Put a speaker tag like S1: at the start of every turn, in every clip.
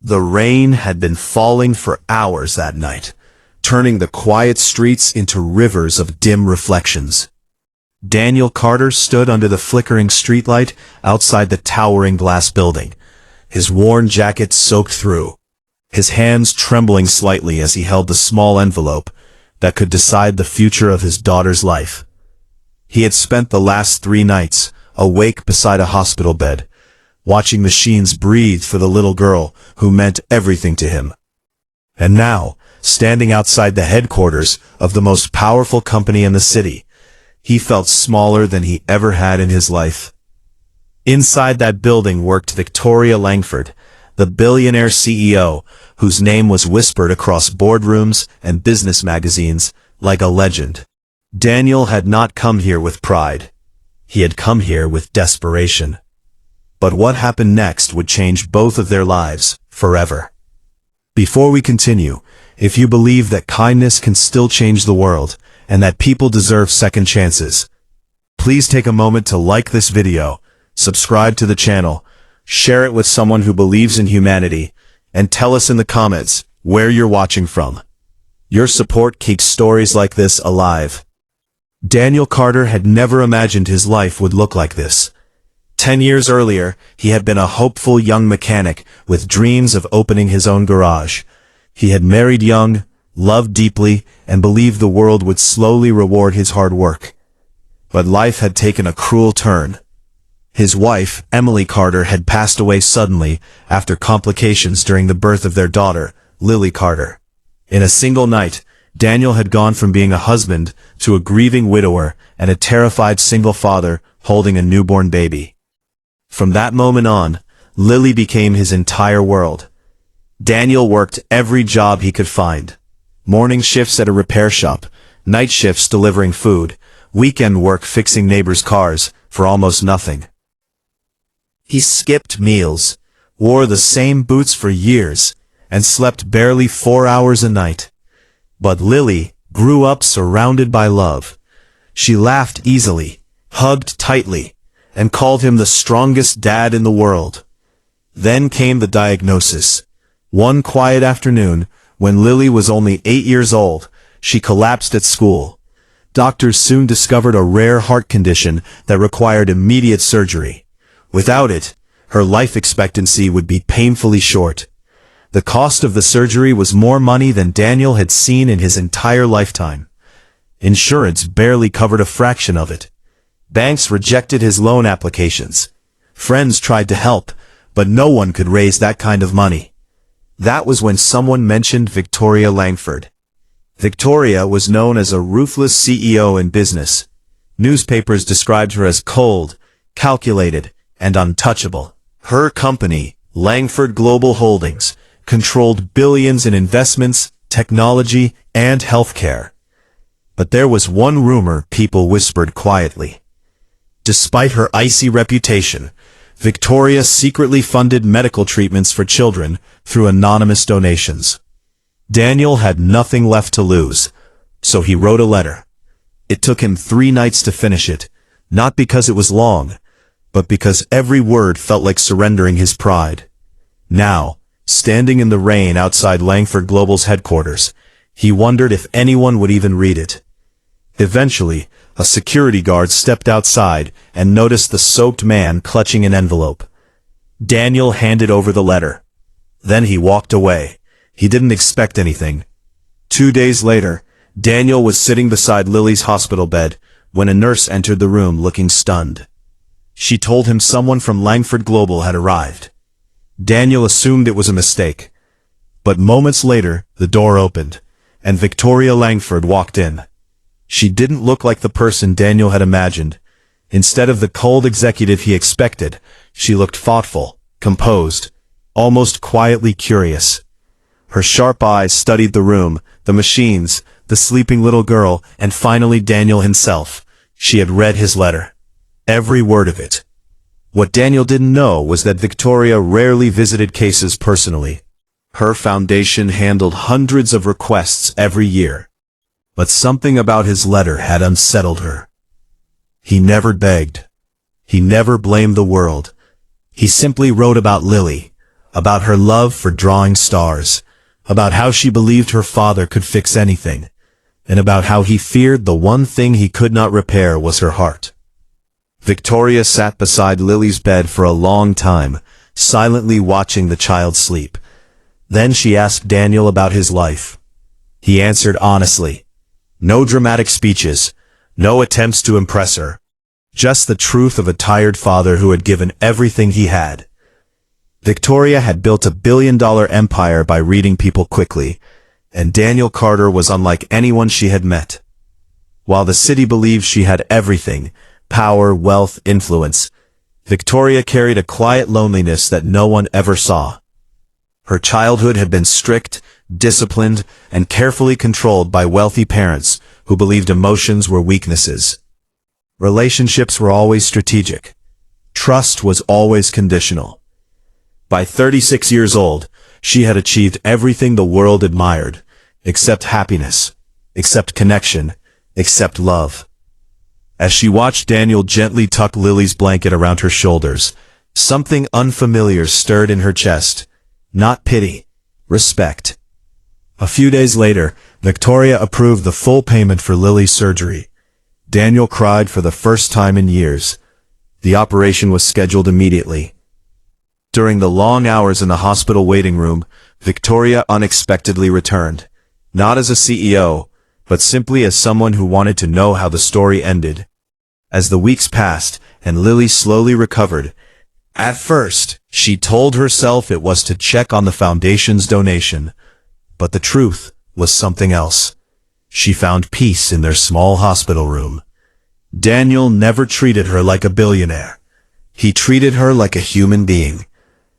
S1: The rain had been falling for hours that night, turning the quiet streets into rivers of dim reflections. Daniel Carter stood under the flickering streetlight outside the towering glass building, his worn jacket soaked through, his hands trembling slightly as he held the small envelope that could decide the future of his daughter's life. He had spent the last 3 nights awake beside a hospital bed, watching machines breathe for the little girl who meant everything to him. And now, standing outside the headquarters of the most powerful company in the city, he felt smaller than he ever had in his life. Inside that building worked Victoria Langford, the billionaire CEO, whose name was whispered across boardrooms and business magazines like a legend. Daniel had not come here with pride. He had come here with desperation. But what happened next would change both of their lives forever. Before we continue, if you believe that kindness can still change the world and that people deserve second chances, please take a moment to like this video, subscribe to the channel, share it with someone who believes in humanity, and tell us in the comments where you're watching from. Your support keeps stories like this alive. Daniel Carter had never imagined his life would look like this. 10 years earlier, he had been a hopeful young mechanic with dreams of opening his own garage. He had married young, loved deeply, and believed the world would slowly reward his hard work. But life had taken a cruel turn. His wife, Emily Carter, had passed away suddenly after complications during the birth of their daughter, Lily Carter. In a single night, Daniel had gone from being a husband to a grieving widower and a terrified single father holding a newborn baby. From that moment on, Lily became his entire world. Daniel worked every job he could find. Morning shifts at a repair shop, night shifts delivering food, weekend work fixing neighbors' cars for almost nothing. He skipped meals, wore the same boots for years, and slept barely 4 hours a night. But Lily grew up surrounded by love. She laughed easily, hugged tightly, and called him the strongest dad in the world. Then came the diagnosis. One quiet afternoon, when Lily was only 8 years old, she collapsed at school. Doctors soon discovered a rare heart condition that required immediate surgery. Without it, her life expectancy would be painfully short. The cost of the surgery was more money than Daniel had seen in his entire lifetime. Insurance barely covered a fraction of it. Banks rejected his loan applications. Friends tried to help, but no one could raise that kind of money. That was when someone mentioned Victoria Langford. Victoria was known as a ruthless CEO in business. Newspapers described her as cold, calculated, and untouchable. Her company, Langford Global Holdings, controlled billions in investments, technology, and healthcare. But there was one rumor people whispered quietly. Despite her icy reputation, Victoria secretly funded medical treatments for children through anonymous donations. Daniel had nothing left to lose, so he wrote a letter. It took him 3 nights to finish it, not because it was long, but because every word felt like surrendering his pride. Now, standing in the rain outside Langford Global's headquarters, he wondered if anyone would even read it. Eventually, a security guard stepped outside and noticed the soaked man clutching an envelope. Daniel handed over the letter. Then he walked away. He didn't expect anything. 2 days later, Daniel was sitting beside Lily's hospital bed when a nurse entered the room looking stunned. She told him someone from Langford Global had arrived. Daniel assumed it was a mistake. But moments later, the door opened, and Victoria Langford walked in. She didn't look like the person Daniel had imagined. Instead of the cold executive he expected, she looked thoughtful, composed, almost quietly curious. Her sharp eyes studied the room, the machines, the sleeping little girl, and finally Daniel himself. She had read his letter. Every word of it. What Daniel didn't know was that Victoria rarely visited cases personally. Her foundation handled hundreds of requests every year. But something about his letter had unsettled her. He never begged. He never blamed the world. He simply wrote about Lily, about her love for drawing stars, about how she believed her father could fix anything, and about how he feared the one thing he could not repair was her heart. Victoria sat beside Lily's bed for a long time, silently watching the child sleep. Then she asked Daniel about his life. He answered honestly. No dramatic speeches, no attempts to impress her. Just the truth of a tired father who had given everything he had. Victoria had built a billion-dollar empire by reading people quickly, and Daniel Carter was unlike anyone she had met. While the city believed she had everything, power, wealth, influence, Victoria carried a quiet loneliness that no one ever saw. Her childhood had been strict, disciplined, and carefully controlled by wealthy parents who believed emotions were weaknesses. Relationships were always strategic. Trust was always conditional. By 36 years old, she had achieved everything the world admired, except happiness, except connection, except love. As she watched Daniel gently tuck Lily's blanket around her shoulders, something unfamiliar stirred in her chest. Not pity, respect. A few days later, Victoria approved the full payment for Lily's surgery. Daniel cried for the first time in years. The operation was scheduled immediately. During the long hours in the hospital waiting room, Victoria unexpectedly returned, not as a CEO, but simply as someone who wanted to know how the story ended. As the weeks passed and Lily slowly recovered, at first, she told herself it was to check on the foundation's donation, but the truth was something else. She found peace in their small hospital room. Daniel never treated her like a billionaire. He treated her like a human being.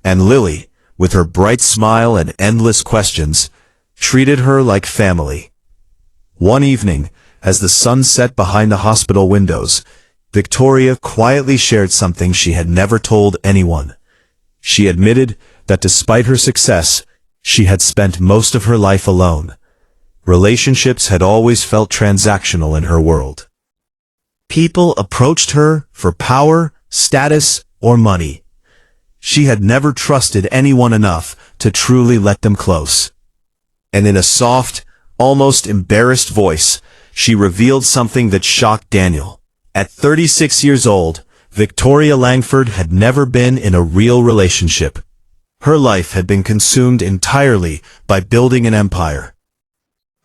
S1: And Lily, with her bright smile and endless questions, treated her like family. One evening, as the sun set behind the hospital windows, Victoria quietly shared something she had never told anyone. She admitted that despite her success, she had spent most of her life alone. Relationships had always felt transactional in her world. People approached her for power, status, or money. She had never trusted anyone enough to truly let them close. And in a soft, almost embarrassed voice, she revealed something that shocked Daniel. At 36 years old, Victoria Langford had never been in a real relationship. Her life had been consumed entirely by building an empire.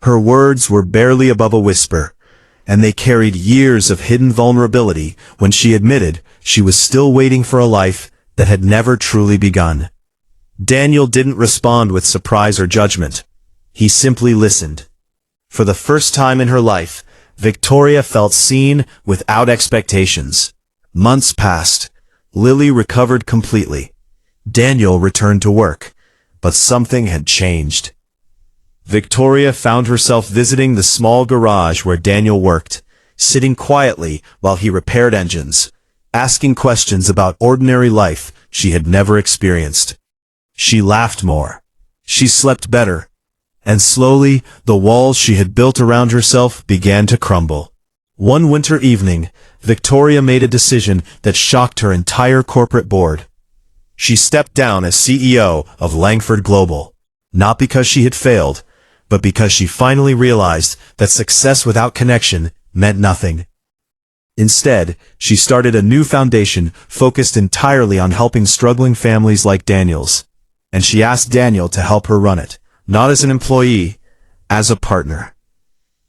S1: Her words were barely above a whisper, and they carried years of hidden vulnerability when she admitted she was still waiting for a life that had never truly begun. Daniel didn't respond with surprise or judgment. He simply listened. For the first time in her life, Victoria felt seen without expectations. Months passed. Lily recovered completely. Daniel returned to work, but something had changed. Victoria found herself visiting the small garage where Daniel worked, sitting quietly while he repaired engines, asking questions about ordinary life she had never experienced. She laughed more. She slept better. And slowly, the walls she had built around herself began to crumble. One winter evening, Victoria made a decision that shocked her entire corporate board. She stepped down as CEO of Langford Global, not because she had failed, but because she finally realized that success without connection meant nothing. Instead, she started a new foundation focused entirely on helping struggling families like Daniel's. And she asked Daniel to help her run it. Not as an employee, as a partner.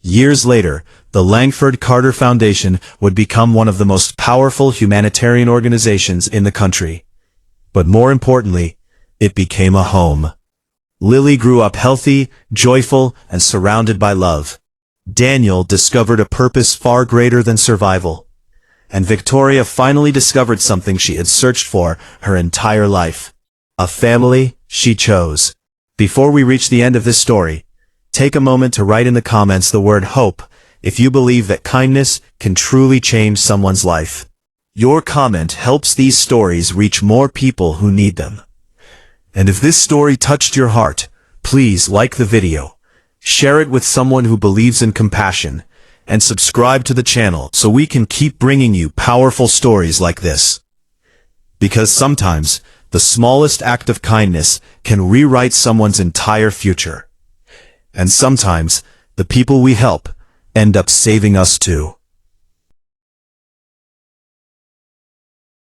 S1: Years later, the Langford Carter Foundation would become one of the most powerful humanitarian organizations in the country. But more importantly, it became a home. Lily grew up healthy, joyful, and surrounded by love. Daniel discovered a purpose far greater than survival. And Victoria finally discovered something she had searched for her entire life. A family she chose. Before we reach the end of this story, take a moment to write in the comments the word hope if you believe that kindness can truly change someone's life. Your comment helps these stories reach more people who need them. And if this story touched your heart, please like the video, share it with someone who believes in compassion, and subscribe to the channel so we can keep bringing you powerful stories like this. Because sometimes, the smallest act of kindness can rewrite someone's entire future. And sometimes, the people we help end up saving us too.